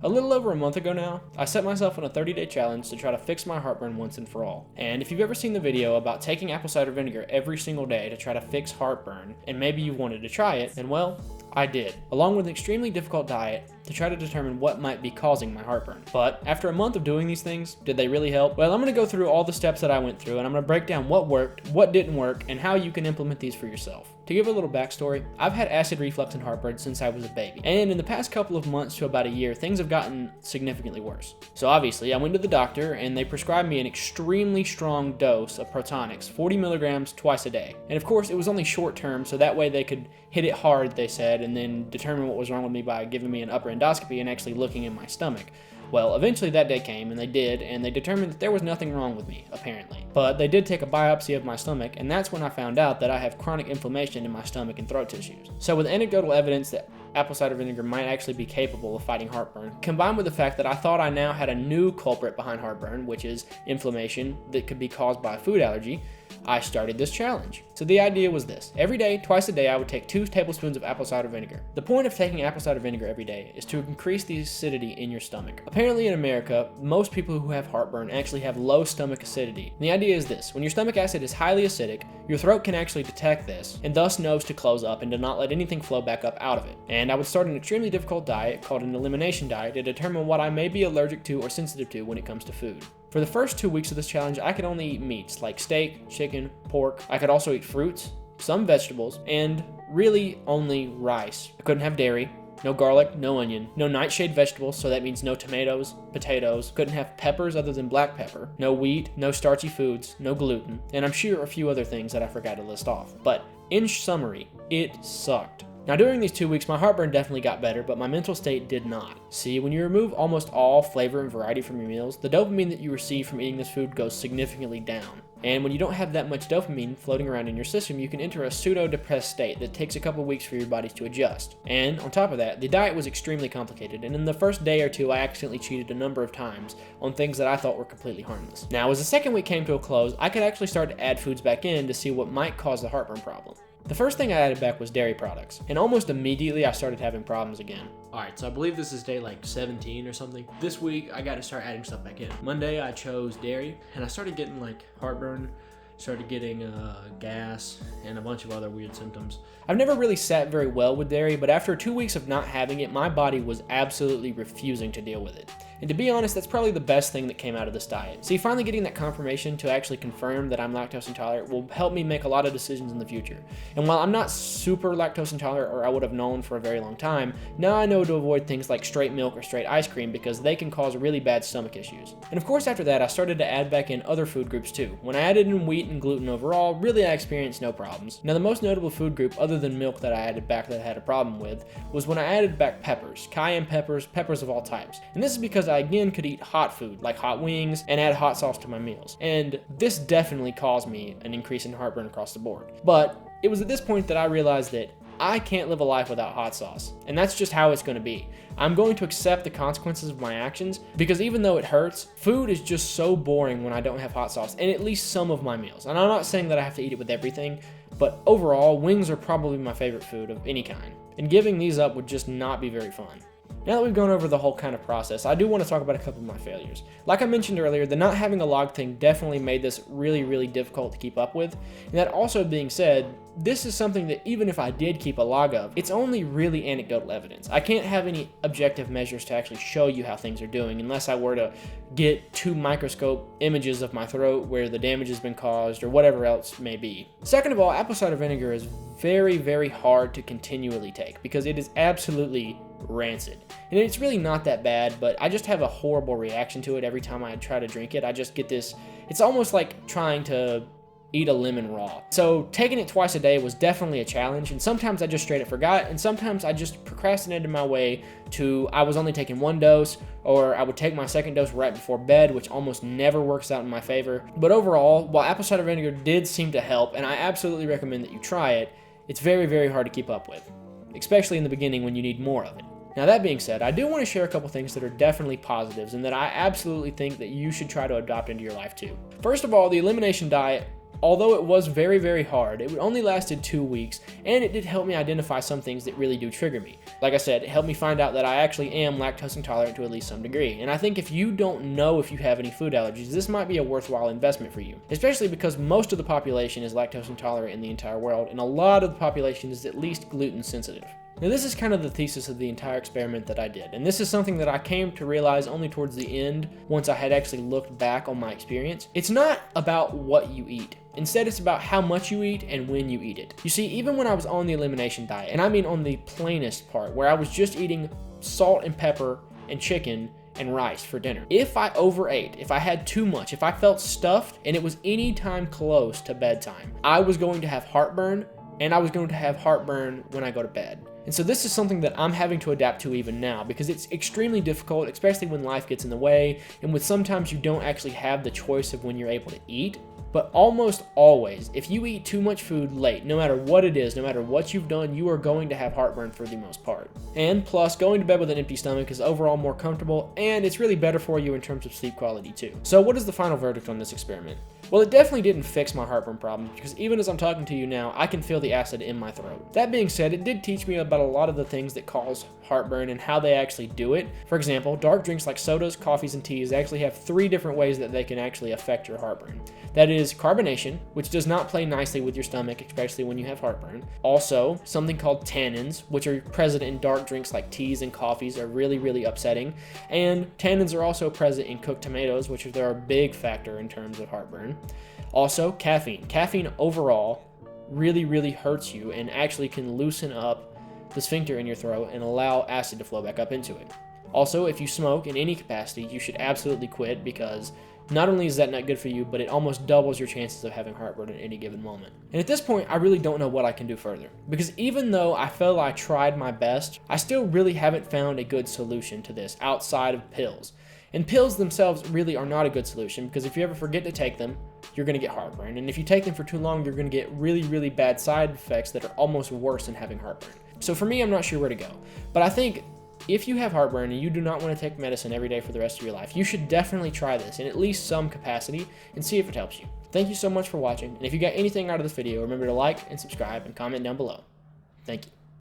A little over a month ago now, I set myself on a 30-day challenge to try to fix my heartburn once and for all. And if you've ever seen the video about taking apple cider vinegar every single day to try to fix heartburn, and maybe you wanted to try it, then well, I did, along with an extremely difficult diet to try to determine what might be causing my heartburn. But after a month of doing these things, did they really help? Well, I'm going to go through all the steps that I went through, and I'm going to break down what worked, what didn't work, and how you can implement these for yourself. To give a little backstory, I've had acid reflux and heartburn since I was a baby, and in the past couple of months to about a year, things have gotten significantly worse. So obviously, I went to the doctor and they prescribed me an extremely strong dose of Protonix, 40 milligrams twice a day. And of course, it was only short term, so that way they could hit it hard, they said, and then determine what was wrong with me by giving me an upper endoscopy and actually looking in my stomach. Well, eventually that day came, and they did, and they determined that there was nothing wrong with me, apparently. But they did take a biopsy of my stomach, and that's when I found out that I have chronic inflammation in my stomach and throat tissues. So with anecdotal evidence that apple cider vinegar might actually be capable of fighting heartburn, combined with the fact that I thought I now had a new culprit behind heartburn, which is inflammation that could be caused by a food allergy, I started this challenge. So the idea was this: every day, twice a day, I would take 2 tablespoons of apple cider vinegar. The point of taking apple cider vinegar every day is to increase the acidity in your stomach. Apparently in America, most people who have heartburn actually have low stomach acidity. And the idea is this: when your stomach acid is highly acidic, your throat can actually detect this and thus knows to close up and to not let anything flow back up out of it. And I would start an extremely difficult diet called an elimination diet to determine what I may be allergic to or sensitive to when it comes to food. For the first 2 weeks of this challenge, I could only eat meats like steak, chicken, pork. I could also eat fruits, some vegetables, and really only rice. I couldn't have dairy, no garlic, no onion, no nightshade vegetables, so that means no tomatoes, potatoes, couldn't have peppers other than black pepper, no wheat, no starchy foods, no gluten, and I'm sure a few other things that I forgot to list off. But in summary, it sucked. Now during these 2 weeks, my heartburn definitely got better, but my mental state did not. See, when you remove almost all flavor and variety from your meals, the dopamine that you receive from eating this food goes significantly down. And when you don't have that much dopamine floating around in your system, you can enter a pseudo-depressed state that takes a couple weeks for your body to adjust. And on top of that, the diet was extremely complicated, and in the first day or two, I accidentally cheated a number of times on things that I thought were completely harmless. Now, as the second week came to a close, I could actually start to add foods back in to see what might cause the heartburn problem. The first thing I added back was dairy products, and almost immediately I started having problems again. Alright, so I believe this is day like 17 or something. This week I got to start adding stuff back in. Monday I chose dairy, and I started getting like heartburn, started getting gas, and a bunch of other weird symptoms. I've never really sat very well with dairy, but after 2 weeks of not having it, my body was absolutely refusing to deal with it. And to be honest, that's probably the best thing that came out of this diet. See, finally getting that confirmation to actually confirm that I'm lactose intolerant will help me make a lot of decisions in the future. And while I'm not super lactose intolerant, or I would have known for a very long time, now I know to avoid things like straight milk or straight ice cream because they can cause really bad stomach issues. And of course after that, I started to add back in other food groups too. When I added in wheat and gluten overall, really I experienced no problems. Now the most notable food group other than milk that I added back that I had a problem with was when I added back peppers, cayenne peppers, peppers of all types. And this is because I again could eat hot food like hot wings and add hot sauce to my meals. And this definitely caused me an increase in heartburn across the board. But it was at this point that I realized that I can't live a life without hot sauce, and that's just how it's going to be. I'm going to accept the consequences of my actions because even though it hurts, food is just so boring when I don't have hot sauce in at least some of my meals. And I'm not saying that I have to eat it with everything, but overall, wings are probably my favorite food of any kind, and giving these up would just not be very fun. Now that we've gone over the whole kind of process, I do want to talk about a couple of my failures. Like I mentioned earlier, the not having a log thing definitely made this really difficult to keep up with. And that also being said, this is something that even if I did keep a log of, it's only really anecdotal evidence. I can't have any objective measures to actually show you how things are doing unless I were to get 2 microscope images of my throat where the damage has been caused or whatever else may be. Second of all, apple cider vinegar is very hard to continually take because it is absolutely rancid. And it's really not that bad, but I just have a horrible reaction to it every time I try to drink it. I just get this, it's almost like trying to eat a lemon raw. So taking it twice a day was definitely a challenge, and sometimes I just straight up forgot, and sometimes I just procrastinated my way to I was only taking 1 dose, or I would take my second dose right before bed, which almost never works out in my favor. But overall, while apple cider vinegar did seem to help, and I absolutely recommend that you try it, it's very hard to keep up with, especially in the beginning when you need more of it. Now that being said, I do want to share a couple things that are definitely positives and that I absolutely think that you should try to adopt into your life too. First of all, the elimination diet although it was very, very hard, it only lasted 2 weeks, and it did help me identify some things that really do trigger me. Like I said, it helped me find out that I actually am lactose intolerant to at least some degree, and I think if you don't know if you have any food allergies, this might be a worthwhile investment for you, especially because most of the population is lactose intolerant in the entire world, and a lot of the population is at least gluten sensitive. Now, this is kind of the thesis of the entire experiment that I did, and this is something that I came to realize only towards the end once I had actually looked back on my experience. It's not about what you eat. Instead, it's about how much you eat and when you eat it. You see, even when I was on the elimination diet, and I mean on the plainest part, where I was just eating salt and pepper and chicken and rice for dinner, if I overate, if I had too much, if I felt stuffed and it was any time close to bedtime, I was going to have heartburn, and I was going to have heartburn when I go to bed. And so this is something that I'm having to adapt to even now, because it's extremely difficult, especially when life gets in the way and when sometimes you don't actually have the choice of when you're able to eat. But almost always, if you eat too much food late, no matter what it is, no matter what you've done, you are going to have heartburn for the most part. And plus, going to bed with an empty stomach is overall more comfortable, and it's really better for you in terms of sleep quality too. So what is the final verdict on this experiment? Well, it definitely didn't fix my heartburn problem, because even as I'm talking to you now, I can feel the acid in my throat. That being said, it did teach me about a lot of the things that cause heartburn and how they actually do it. For example, dark drinks like sodas, coffees, and teas actually have 3 different ways that they can actually affect your heartburn. That is carbonation, which does not play nicely with your stomach, especially when you have heartburn. Also, something called tannins, which are present in dark drinks like teas and coffees, are really, really upsetting. And tannins are also present in cooked tomatoes, which are a big factor in terms of heartburn. Also, caffeine. Caffeine overall really, really hurts you and actually can loosen up the sphincter in your throat and allow acid to flow back up into it. Also, if you smoke in any capacity, you should absolutely quit, because not only is that not good for you, but it almost doubles your chances of having heartburn at any given moment. And at this point, I really don't know what I can do further, because even though I feel I tried my best, I still really haven't found a good solution to this outside of pills. And pills themselves really are not a good solution, because if you ever forget to take them, you're going to get heartburn. And if you take them for too long, you're going to get really, really bad side effects that are almost worse than having heartburn. So for me, I'm not sure where to go. But I think if you have heartburn and you do not want to take medicine every day for the rest of your life, you should definitely try this in at least some capacity and see if it helps you. Thank you so much for watching, and if you got anything out of this video, remember to like and subscribe and comment down below. Thank you.